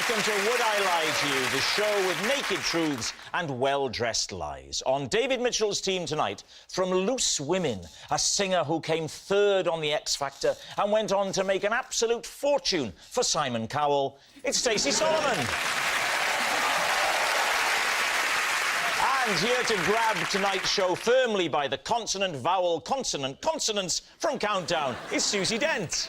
Welcome to Would I Lie to You, the show with naked truths and well-dressed lies. On David Mitchell's team tonight, from Loose Women, a singer who came third on the X Factor and went on to make an absolute fortune for Simon Cowell, it's Stacey Solomon. And here to grab tonight's show firmly by the consonant, vowel, consonant, consonants from Countdown is Susie Dent.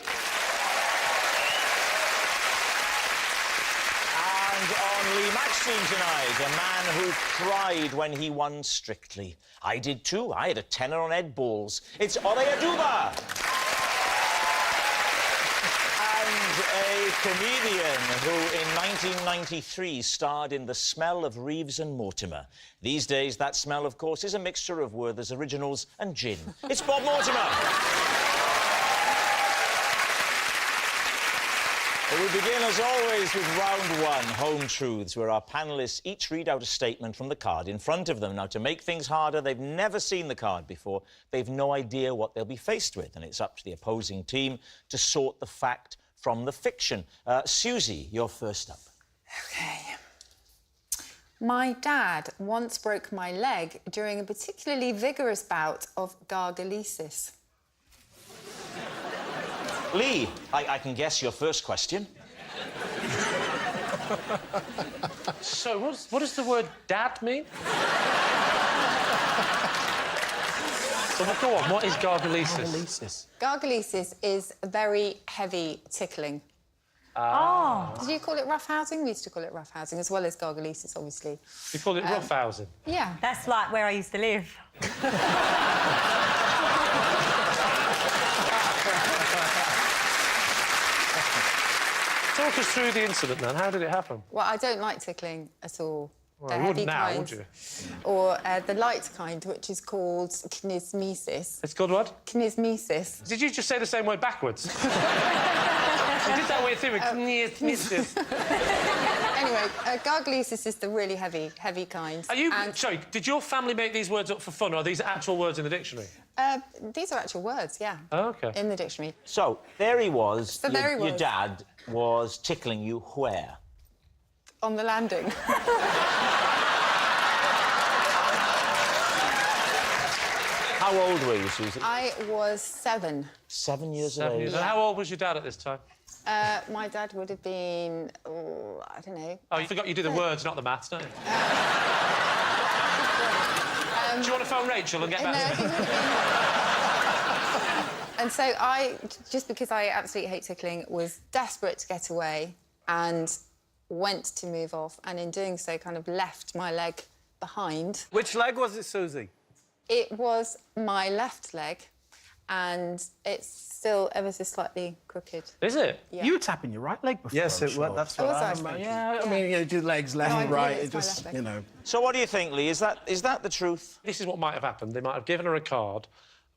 And on Lee Mack's team tonight, a man who cried when he won Strictly. I did too. I had a tenner on Ed Balls. It's Oduba. And a comedian who in 1993 starred in The Smell of Reeves and Mortimer. These days, that smell, of course, is a mixture of Werther's Originals and gin. It's Bob Mortimer. We begin, as always, with round one, Home Truths, where our panellists each read out a statement from the card in front of them. Now, to make things harder, they've never seen the card before. They've no idea what they'll be faced with, and it's up to the opposing team to sort the fact from the fiction. Susie, you're first up. OK. My dad once broke my leg during a particularly vigorous bout of gargalesis. Lee, I can guess your first question. So, what does the word dad mean? So, go on, what is gargalesis? Gargalesis is very heavy tickling. Oh. Did you call it roughhousing? We used to call it roughhousing, as well as gargalesis, obviously. You call it roughhousing? Yeah. That's like where I used to live. Talk us through the incident, then. How did it happen? Well, I don't like tickling at all. Well, the you heavy wouldn't now, kind, would you? Or the light kind, which is called kinesmesis. It's called what? Kinesmesis. Did you just say the same word backwards? You did that weird thing with kinesmesis. Anyway, gargalesis is the really heavy kind. Are you... Sorry, did your family make these words up for fun, or are these actual words in the dictionary? These are actual words, yeah. Oh, OK. In the dictionary. So, there he was. Your dad was tickling you where? On the landing. How old were you, Susie? I was 7. 7 years of age. And how old was your dad at this time? My dad would have been, I don't know. Oh, you forgot you do the words, not the maths, don't you? Do you want to phone Rachel and get back to me? And so just because I absolutely hate tickling, was desperate to get away and went to move off, and in doing so kind of left my leg behind. Which leg was it, Susie? It was my left leg, and it's still ever so slightly crooked. Is it? Yeah. You were tapping your right leg before. Yes, it was. That's what I was I? Yeah, I mean, you do legs left No, and right. it's It my just, left leg. you know. So what do you think, Lee? Is that the truth? This is what might have happened. They might have given her a card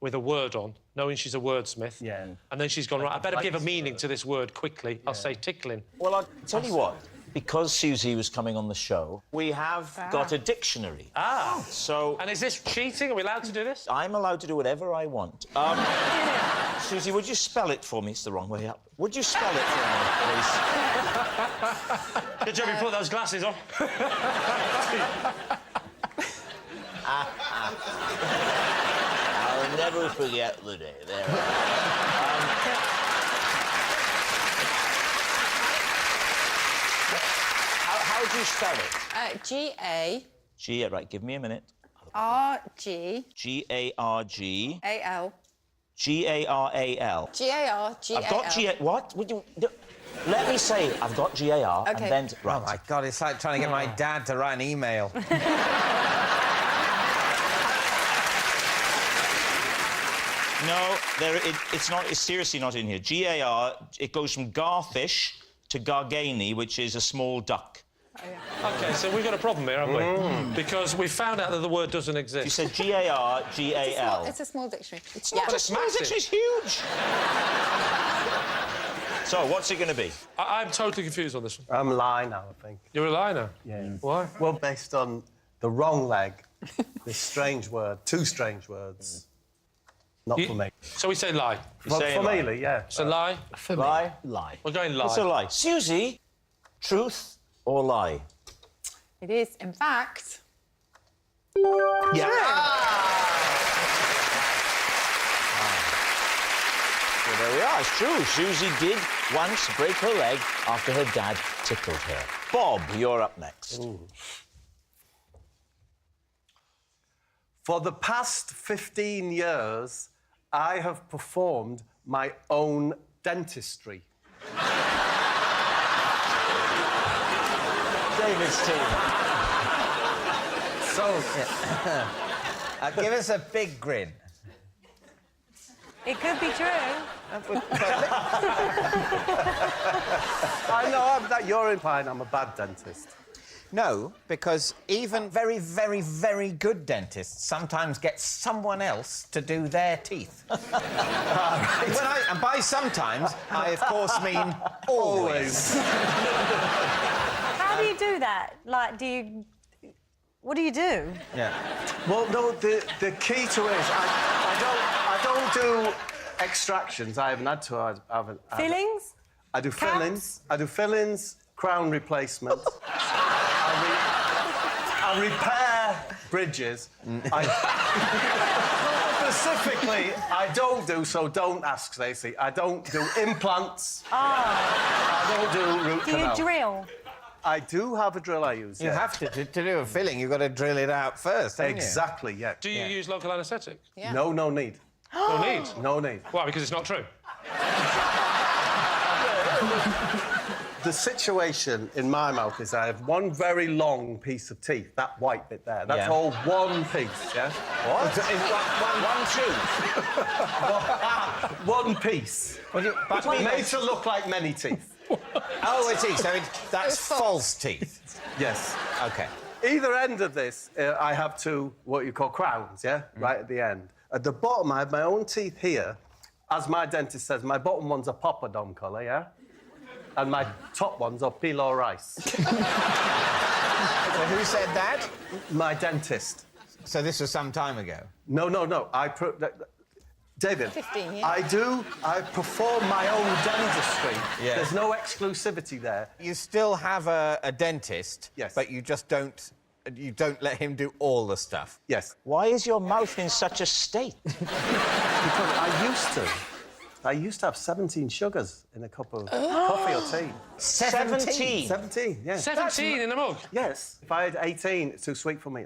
with a word on, knowing she's a wordsmith. Yeah. And then she's gone, right, I better give a meaning to this word quickly. I'll say tickling. Well, I'll tell you what. Because Susie was coming on the show, we have got a dictionary. Ah. So... And is this cheating? Are we allowed to do this? I'm allowed to do whatever I want. Susie, would you spell it for me? It's the wrong way up. Would you spell it for me, please? Good job you put those glasses on. I'll never forget the day. There. How do you spell it? G-A... G, right, give me a minute. R-G... G-A-R-G... A-L... G-A-R-A-L. G-A-R-G-A-L... I've got G-A... What? Would you... Let me say it. I've got G-A-R, OK. and then... Right. Oh, my God, it's like trying to get my dad to write an email. No, it's not. It's seriously not in here. G-A-R, it goes from garfish to gargani, which is a small duck. Oh, yeah. OK, so we've got a problem here, haven't we? Because we found out that the word doesn't exist. You said G-A-R-G-A-L. It's a small dictionary. It's not a small massive. dictionary, it's huge. So, what's it going to be? I'm totally confused on this one. I'm a lie now, I think. You're a lie now? Yeah. Why? Well, based on the wrong leg, this strange word, two strange words. Not for me. So we say lie. For me, Lee, yeah. So lie. For lie? me, lie. We're going lie. It's a lie. Susie, Truth or lie? It is, in fact... Yeah. Well, there we are. It's true. Susie did once break her leg after her dad tickled her. Bob, you're up next. Ooh. For the past 15 years, I have performed my own dentistry. David's team. So, give us a big grin. It could be true. I know that you're implying I'm a bad dentist. No, because even very, very, very good dentists sometimes get someone else to do their teeth. And by sometimes, I, of course, mean always. How do you do that? Like, what do you do? Yeah. Well, no, the key to it is I don't do extractions. I haven't had to. I haven't. Fillings? I do Caps? fillings. I do fillings, crown replacement. I repair bridges. Specifically, I don't do, so don't ask, Stacey. I don't do implants. Oh. I don't do root Do you canal. drill? I do have a drill I use. You yeah. have to do a filling, you've got to drill it out first, haven't Exactly, yeah. Do you use local anaesthetic? Yeah. No need. No need. No need. Why? Because it's not true. The situation in my mouth is I have one very long piece of teeth, that white bit there. That's Yeah. all one piece, yeah? What? One piece. But Made to look like many teeth. Oh, it is. So that's It's false. false teeth. Yes. OK. Either end of this, I have two what you call crowns, yeah? Right at the end. At the bottom, I have my own teeth here. As my dentist says, my bottom one's a poppadom colour, yeah? And my top one's a pilo rice. So who said that? My dentist. So this was some time ago? No. David, 15 years. I perform my own dentistry. Yeah. There's no exclusivity there. You still have a dentist, Yes. but you just don't let him do all the stuff. Yes. Why is your mouth in such a state? Because I used to have 17 sugars in a cup of coffee or tea. 17? 17, yes. 17 in a mug? Yes. If I had 18, it's too sweet for me.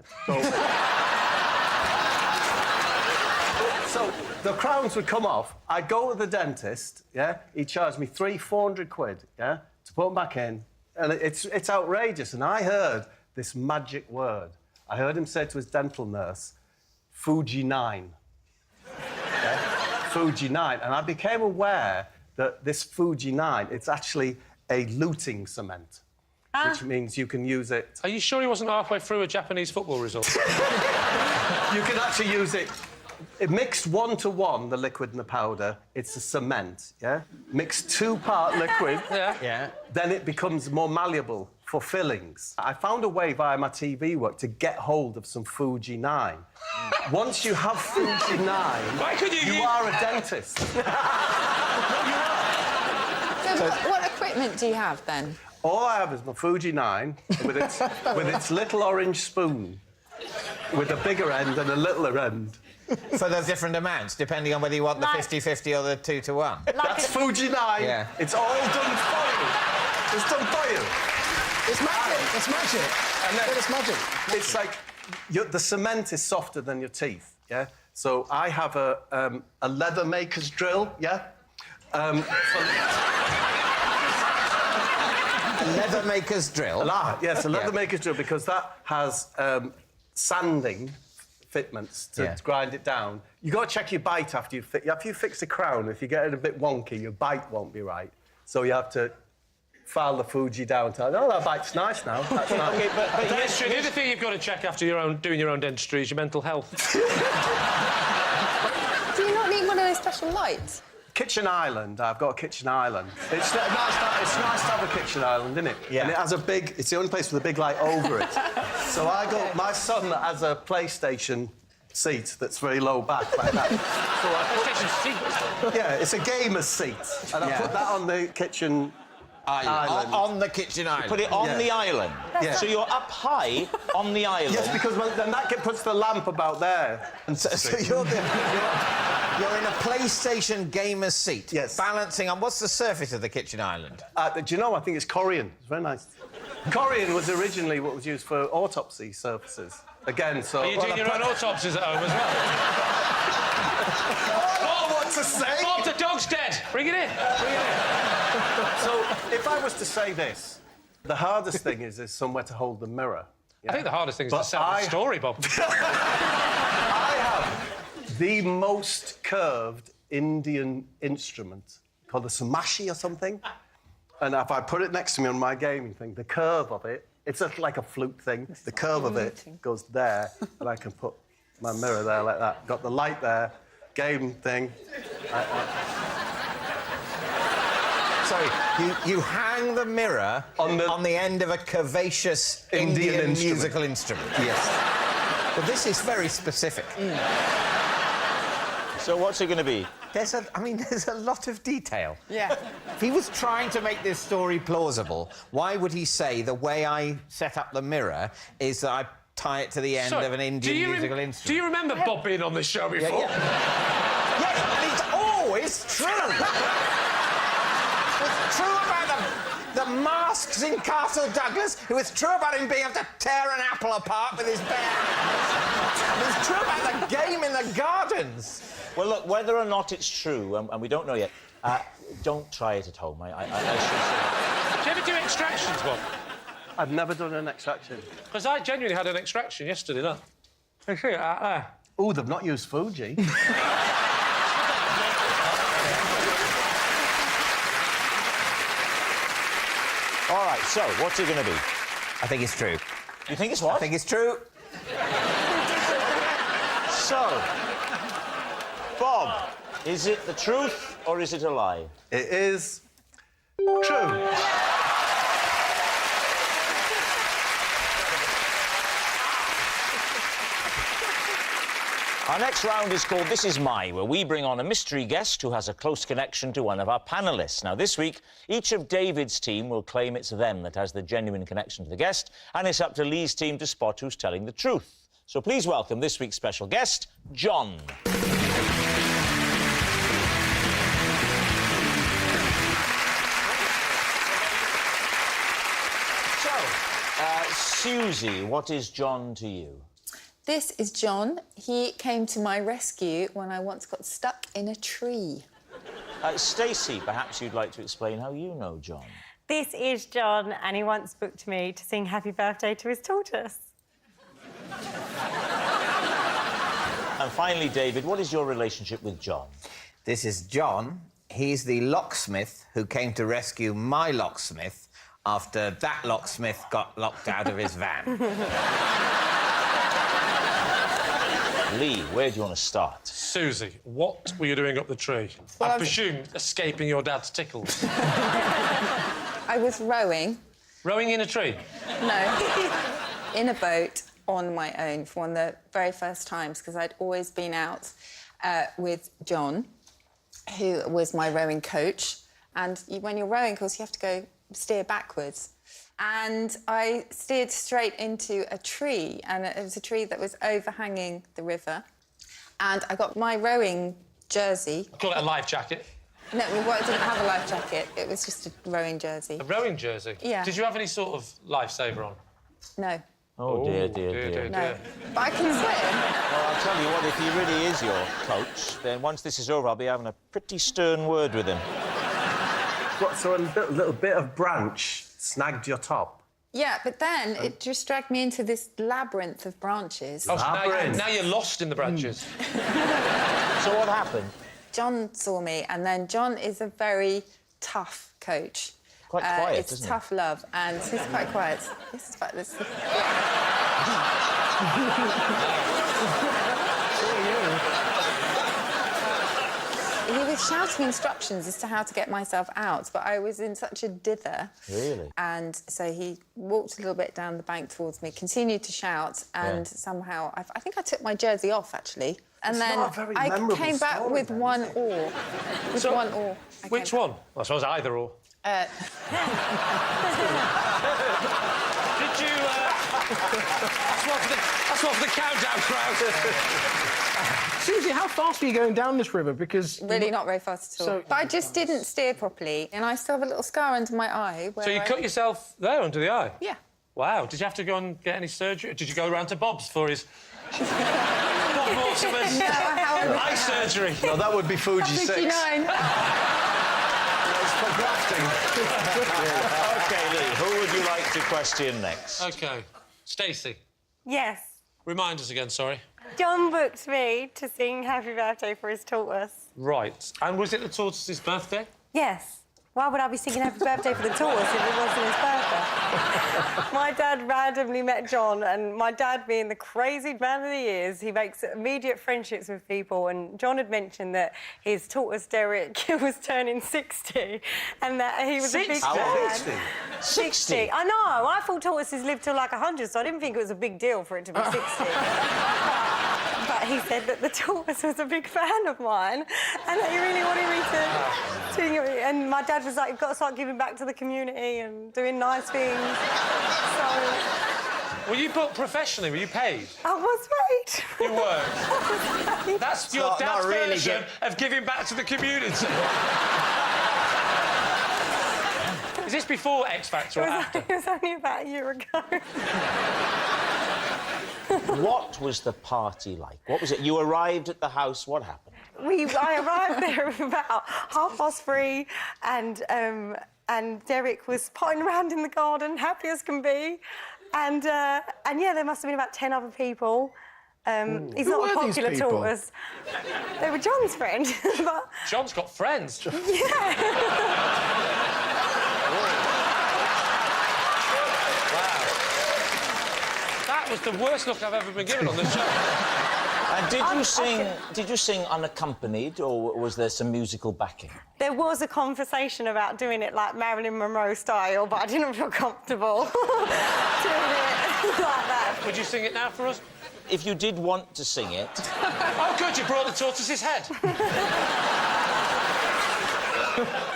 So the crowns would come off. I'd go to the dentist, yeah? He'd charge me £400, yeah? To put them back in. And it's outrageous. And I heard this magic word. I heard him say to his dental nurse, Fuji-9. Yeah? Fuji-9. And I became aware that this Fuji-9, it's actually a luting cement, which means you can use it... Are you sure he wasn't halfway through a Japanese football result? You can actually use it... It mixed 1-to-1, the liquid and the powder, it's a cement, yeah? Mixed 2-part liquid, Yeah. then it becomes more malleable for fillings. I found a way via my TV work to get hold of some Fuji-9. Once you have Fuji-9, Why could you are a dentist. So what equipment do you have, then? All I have is my Fuji-9 with its little orange spoon, with a bigger end and a littler end. For the different amounts, depending on whether you want the Like- 50-50 or the 2-to-1. That's Fuji-9. Yeah. It's all done for you. It's done for you. It's magic. It's magic. And then It's magic. it's like the cement is softer than your teeth, yeah? So I have a leather maker's drill, yeah? Leather maker's drill. Yes, a leather maker's drill, because that has sanding fitments to grind it down. You got to check your bite after you fix the crown. If you get it a bit wonky, your bite won't be right. So you have to file the Fuji down. Oh, that bite's nice now. That's nice. OK, but That's true. The other thing you've got to check after doing your own dentistry is your mental health. Do you not need one of those special lights? Kitchen island. I've got a kitchen island. It's nice to have a kitchen island, isn't it? Yeah. And it has it's the only place with a big light over it. So my son has a PlayStation seat that's very low back, like that. So PlayStation seat. yeah, it's a gamer's seat. And I put that on the kitchen Island. On the kitchen island. Put it on the island. Yeah. So you're up high on the island. Yes, because then that puts the lamp about there. And so you're in a PlayStation gamer's seat. Yes. Balancing on... What's the surface of the kitchen island? Do you know, I think it's Corian. It's very nice. Corian was originally what was used for autopsy surfaces. Again, so... Are you doing your own autopsies at home as well? Oh, what to say? Bob, the dog's dead. Bring it in. Bring it in. So, if I was to say this, the hardest thing is there's somewhere to hold the mirror. I think the hardest thing is But to sell the story, Bob. I have the most curved Indian instrument called a samashi or something. And if I put it next to me on my gaming thing, the curve of it, it's like a flute thing. The curve of it goes there, and I can put my mirror there like that. Got the light there, game thing. Sorry, you hang the mirror on the end of a curvaceous Indian musical instrument. Yes. But this is very specific. So what's it going to be? There's a lot of detail. Yeah. If he was trying to make this story plausible, why would he say the way I set up the mirror is that I tie it to the end of an Indian musical instrument? Do you remember Bob being on this show before? Yes, and it's always true. It's true about the masks in Castle Douglas. It was true about him being able to tear an apple apart with his bare hands. It was true about the game in the gardens. Well, look, whether or not it's true, and we don't know yet, don't try it at home. I should say. Do you ever do extractions, Bob? I've never done an extraction. Because I genuinely had an extraction yesterday, look. You see it out there? Oh, they've not used Fuji. All right, so what's it going to be? I think it's true. You think it's what? I think it's true. So, Bob, is it the truth or is it a lie? It is true. Our next round is called This Is My, where we bring on a mystery guest who has a close connection to one of our panellists. Now, this week, each of David's team will claim it's them that has the genuine connection to the guest, and it's up to Lee's team to spot who's telling the truth. So please welcome this week's special guest, John. Susie, what is John to you? This is John. He came to my rescue when I once got stuck in a tree. Stacey, perhaps you'd like to explain how you know John. This is John, and he once booked me to sing Happy Birthday to his tortoise. And finally, David, what is your relationship with John? This is John. He's the locksmith who came to rescue my locksmith after that locksmith got locked out of his van. Lee, where do you want to start? Susie, what were you doing up the tree? Well, I presume escaping your dad's tickles. I was rowing. Rowing in a tree? No, in a boat on my own for one of the very first times, because I'd always been out with John, who was my rowing coach. And when you're rowing, of course, you have to go steer backwards. And I steered straight into a tree, and it was a tree that was overhanging the river. And I got my rowing jersey. Call it a life jacket. No, it didn't have a life jacket. It was just a rowing jersey. A rowing jersey? Yeah. Did you have any sort of lifesaver on? No. Oh, dear. No. But I can swim. Well, I'll tell you what, if he really is your coach, then once this is over, I'll be having a pretty stern word with him. What, so a little bit of branch snagged your top? Yeah, but then it just dragged me into this labyrinth of branches. Oh, so now you're lost in the branches. So what happened? John saw me, and then John is a very tough coach. Quite quiet, it's isn't tough love, and he's quite quiet. This is quite... He was shouting instructions as to how to get myself out, but I was in such a dither. Really? And so he walked a little bit down the bank towards me, continued to shout, and somehow... I think I took my jersey off, actually. And then I came back with one oar. With one oar. Which one? Well, I suppose either or. Did you... That's one for the countdown crowd. Susie, how fast were you going down this river? Because... Really not very fast at all. But I just didn't steer properly, and I still have a little scar under my eye. So you cut yourself there under the eye? Yeah. Wow. Did you have to go and get any surgery? Did you go around to Bob's for his... Bob Mortimer's eye surgery? No, that would be Fuji 6. 59. It's for grafting. OK, Lee, who would you like to question next? OK. Stacey, Yes. remind us again, sorry. John booked me to sing Happy Birthday for his tortoise. Right. And was it the tortoise's birthday? Yes. Why would I be singing Happy Birthday for the tortoise if it wasn't his birthday? My dad randomly met John, and my dad, being the crazy man that he is, he makes immediate friendships with people, and John had mentioned that his tortoise, Derek, was turning 60, and that he was a big 60? fan. 60? I know. I thought tortoises lived till like 100, so I didn't think it was a big deal for it to be 60. But he said that the tortoise was a big fan of mine, and that he really wanted me to sing it. And my dad was like, "You've got to start giving back to the community and doing nice things." So Were you booked professionally? Were you paid? I was paid. You were. That's your not dad's really version of giving back to the community. Is this before X Factor or after? It was only about a year ago. What was the party like? What was it? You arrived at the house, what happened? I arrived there about 3:30, and Derek was potting around in the garden, happy as can be, and yeah, there must have been about 10 other people. He's not a popular tortoise. They were John's friend, but... John's got friends. Yeah. That was the worst look I've ever been given on the show. Did you sing unaccompanied, or was there some musical backing? There was a conversation about doing it like Marilyn Monroe style, but I didn't feel comfortable doing it like that. Would you sing it now for us? If you did want to sing it... Oh, good, you brought the tortoise's head.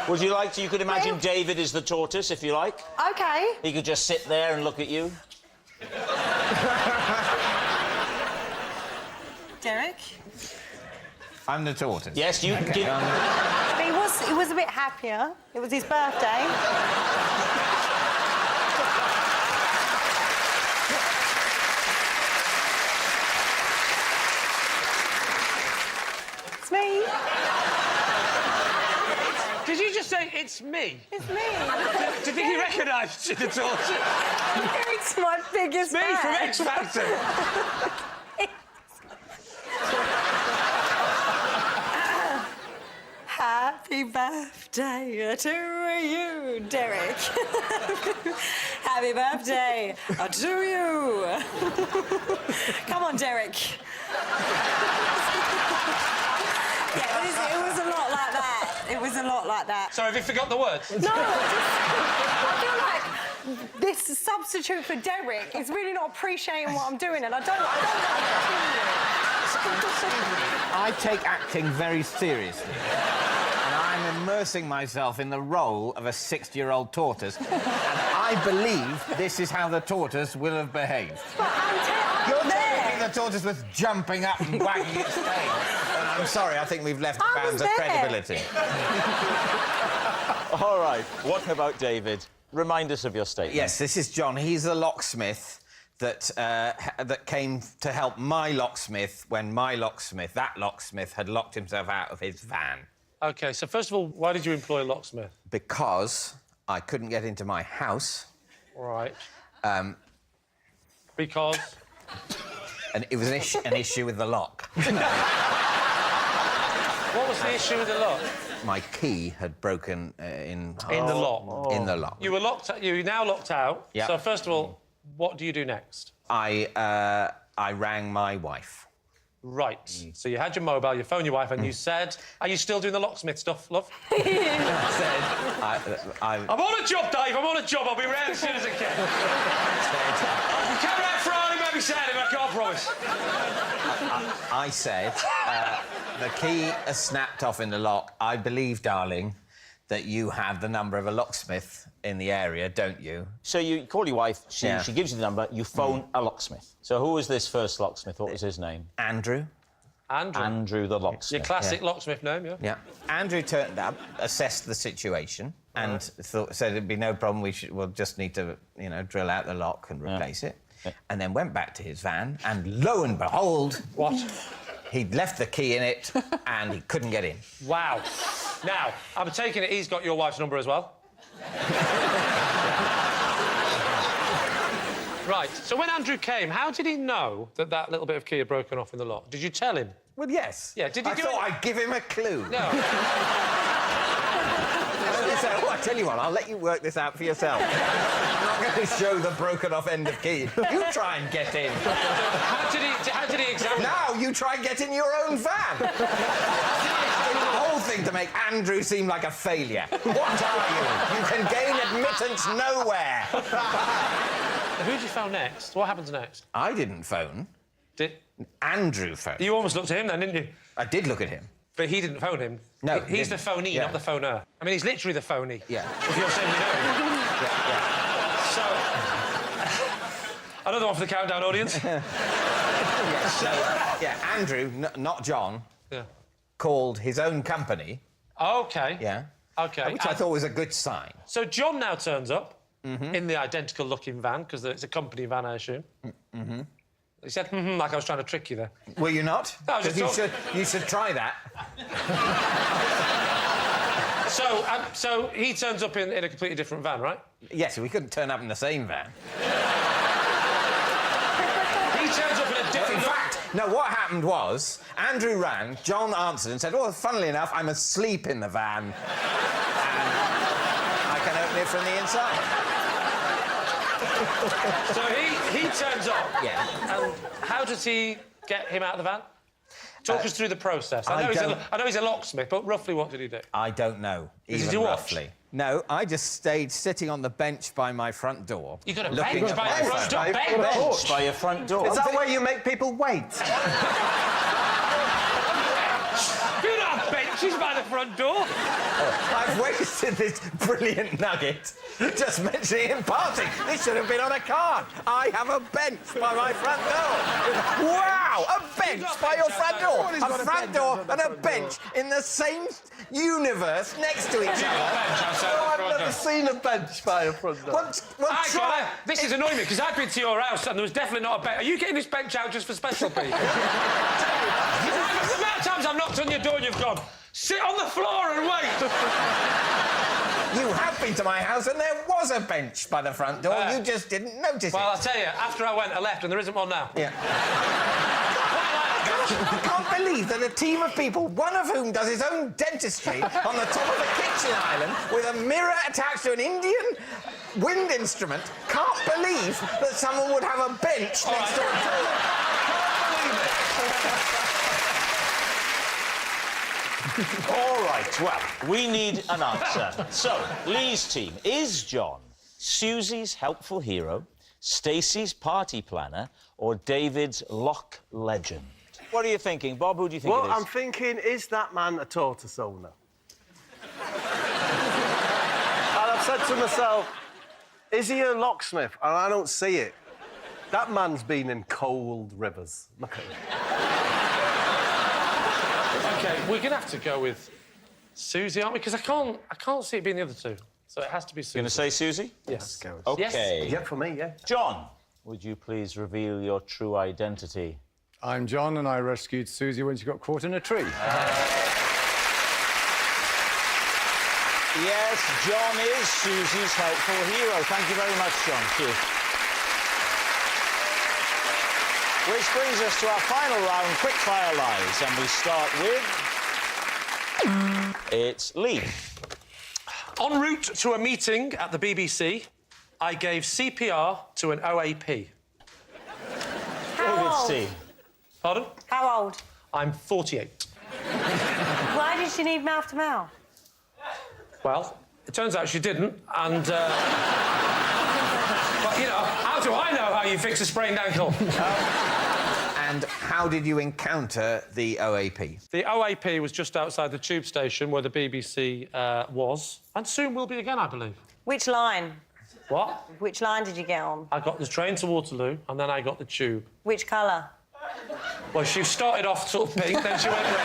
Would you like to... You could imagine David is the tortoise, if you like. OK. He could just sit there and look at you. Derek? I'm the tortoise. Yes, you Okay, did... He was a bit happier. It was his birthday. It's me. Did you just say, it's me? It's me. Do you think he recognised you, the tortoise? It's my biggest Me fan. from X Factor. Happy birthday to you, Derek. Happy birthday to you. Come on, Derek. Yeah, it was a lot like that. It was a lot like that. So have you forgot the words? No, I feel like this substitute for Derek is really not appreciating what I'm doing, and I don't want to continue. I take acting very seriously. And I'm immersing myself in the role of a 60-year-old tortoise. And I believe this is how the tortoise will have behaved. But You're there. telling me the tortoise was jumping up and wagging its tail. And I'm sorry, I think we've left the I was bounds of there. credibility. All right, what about David? Remind us of your statement. Yes, this is John. He's a locksmith that came to help my locksmith when my locksmith, that locksmith, had locked himself out of his van. OK, so first of all, why did you employ a locksmith? Because I couldn't get into my house. Right. Because? And it was an issue with the lock. What was the issue with the lock? My key had broken in the lock? In the lock. You were locked out. You're now locked out. Yeah. So first of all, what do you do next? I rang my wife. Right. So you had your mobile, you phoned your wife, and you said, "Are you still doing the locksmith stuff, love?" I said, I'm on a job, Dave. I'm on a job. I'll be round as soon as I can. I can come round Friday, maybe Saturday, but I can't promise. I said, the key has snapped off in the lock. I believe, darling, that you have the number of a locksmith in the area, don't you? So you call your wife, she gives you the number, you phone a locksmith. So who was this first locksmith? What was his name? Andrew. Andrew the locksmith. Your classic locksmith name, yeah? Yeah. Andrew turned up, assessed the situation, and said it'd be no problem. We'll just need to, drill out the lock and replace it. Yeah. And then went back to his van, and lo and behold, what? He'd left the key in it, and he couldn't get in. Wow. Now, I'm taking it he's got your wife's number as well. Right. So when Andrew came, how did he know that that little bit of key had broken off in the lock? Did you tell him? Well, yes. Yeah. Did he I thought I'd give him a clue. No. I tell you what, I'll let you work this out for yourself. I'm not going to show the broken-off end of key. You try and get in. How did he examine? Now you try and get in your own van. The whole thing to make Andrew seem like a failure. What are you? You can gain admittance nowhere. Who did you phone next? What happens next? I didn't phone. Did Andrew phoned. you almost looked at him then, didn't you? I did look at him. But he didn't phone him. No, he's the phonee, not the phoner. I mean, he's literally the phonee. Yeah. If you're saying you know. Yeah. So, another one for the countdown audience. Andrew, not John, Yeah. called his own company. OK. Yeah. OK. Which I thought was a good sign. So John now turns up in the identical-looking van, because it's a company van, I assume. Mm-hmm. He said, like I was trying to trick you there. Were you not? No, I was just you should try that. So he turns up in a completely different van, right? Yes, we couldn't turn up in the same van. He turns up in a different... In fact, no, what happened was, Andrew rang, John answered and said, well, funnily enough, I'm asleep in the van. And I can open it from the inside. So he turns up. Yeah. And how does he get him out of the van? Talk us through the process. I know he's a locksmith, but roughly what did he do? I don't know, Did even you watch? roughly. No, I just stayed sitting on the bench by my front door. You got a looking bench at by my your front door? phone. Bench By your front door. Is that where you make people wait? You don't have benches by the front door. I've wasted this brilliant nugget just mentioning in passing. This should have been on a card. I have a bench by my front door. Wow, a bench by your front door. A front door and a bench in the same universe next to each other. Oh, I've never seen a bench by a front door. This is annoying me, because I've been to your house and there was definitely not a bench. Are you getting this bench out just for special people? The amount of times I've knocked on your door and you've gone, sit on the floor and wait. You have been to my house and there was a bench by the front door. You just didn't notice Well, it. I'll tell you, after I went, I left and there isn't one now. Yeah. I can't believe that a team of people, one of whom does his own dentistry on the top of a kitchen island with a mirror attached to an Indian wind instrument, can't believe that someone would have a bench next to a door. Can't believe it. All right, well, we need an answer. So, Lee's team, is John Susie's helpful hero, Stacey's party planner, or David's lock legend? What are you thinking, Bob? Who do you think it is? I'm thinking, is that man a tortoise owner? And I've said to myself, is he a locksmith? And I don't see it. That man's been in cold rivers. Look at him. OK, we're going to have to go with Susie, aren't we? Because I can't see it being the other two. So it has to be Susie. Going to say Susie? Yes. OK. Yes. Yeah, for me, yeah. John, would you please reveal your true identity? I'm John, and I rescued Susie when she got caught in a tree. Yes, John is Susie's helpful hero. Thank you very much, John. Cheers. Which brings us to our final round, quickfire lies, and we start with... It's Lee. En route to a meeting at the BBC, I gave CPR to an OAP. David's old? team. Pardon? How old? I'm 48. Why did she need mouth to mouth? Well, it turns out she didn't, and... But, how do I know how you fix a sprained ankle? And how did you encounter the OAP? The OAP was just outside the tube station where the BBC was, and soon will be again, I believe. Which line? What? Which line did you get on? I got the train to Waterloo, and then I got the tube. Which colour? Well, she started off sort of pink, then she went red.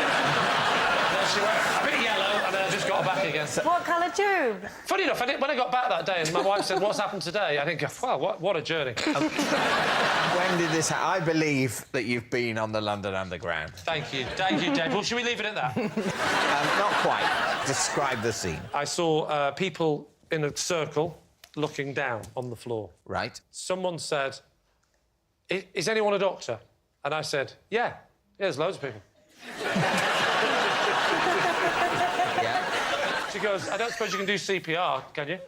Then she went a bit yellow, and then I just got her back again. What colour tube? Funny enough, when I got back that day and my wife said, what's happened today? I think, wow, what a journey. When did this happen? I believe that you've been on the London Underground. Thank you, Dave. Well, should we leave it at that? Not quite. Describe the scene. I saw people in a circle looking down on the floor. Right. Someone said, is anyone a doctor? And I said, yeah, there's loads of people. Yeah. She goes, I don't suppose you can do CPR, can you?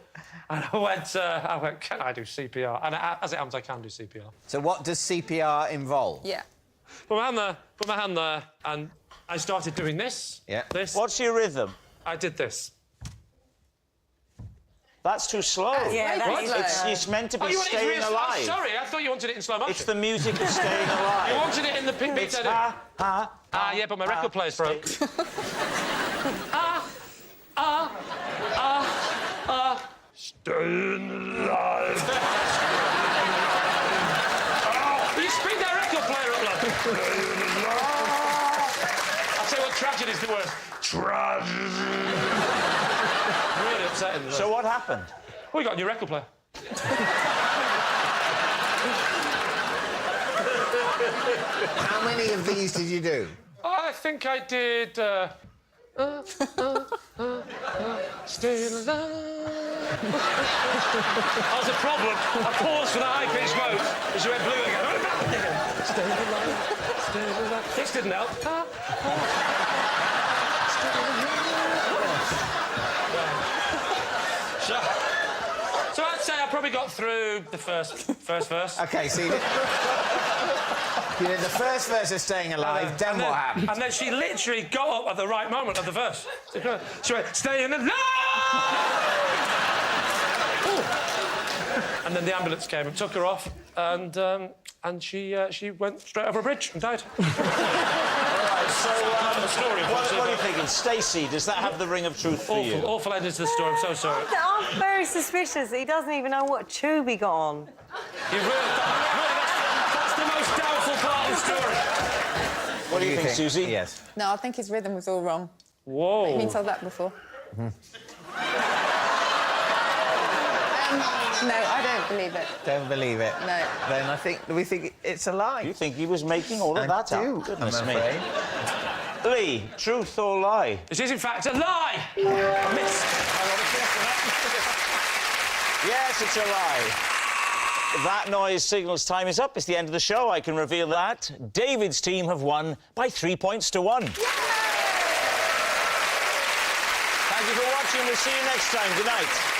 And I went, can I do CPR? And as it happens, I can do CPR. So what does CPR involve? Yeah. Put my hand there, and I started doing this. Yeah. This. What's your rhythm? I did this. That's too slow. Yeah, that is It's meant to be You wanted it staying to be alive. Oh, sorry, I thought you wanted it in slow motion. It's the music of staying alive. You wanted it in the pink It's bit. Yeah, but my record player's broke. Staying alive. Will you speed that record player up, lad? I'll tell you what tragedy's the worst. Tragedy. Really upsetting. So what happened? We got a new record player. How many of these did you do? I think I did. Staying alive. That was a problem. I paused for the high-pitched note, and she went blue again. Staying alive. Staying alive. This didn't help. So I'd say I probably got through the first verse. OK, so you did the first verse of Staying Alive, then what happened? And then she literally got up at the right moment of the verse. She went, staying alive! And then the ambulance came and took her off, and she went straight over a bridge and died. So, what are you thinking? Stacey, does that have the ring of truth for you? Awful ending to the story, I'm so sorry. I'm very suspicious that he doesn't even know what tube he got on. You really, that's the most doubtful part of the story. What do you think, Susie? Yes. No, I think his rhythm was all wrong. Whoa. I've been told that before. No, I don't believe it. Don't believe it? No. Then we think it's a lie. You think he was making all of that I do, up? Goodness I'm me. afraid. Lee, truth or lie? This is, in fact, a lie! I missed. Yes, it's a lie. That noise signals time is up. It's the end of the show. I can reveal that. David's team have won by 3 points to 1. Thank you for watching. We'll see you next time. Good night.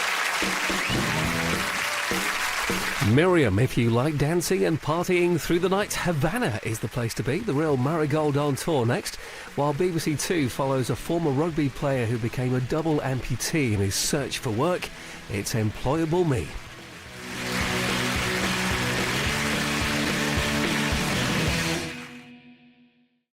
Miriam, if you like dancing and partying through the night, Havana is the place to be. The Real Marigold on tour next, while BBC Two follows a former rugby player who became a double amputee in his search for work. It's Employable Me.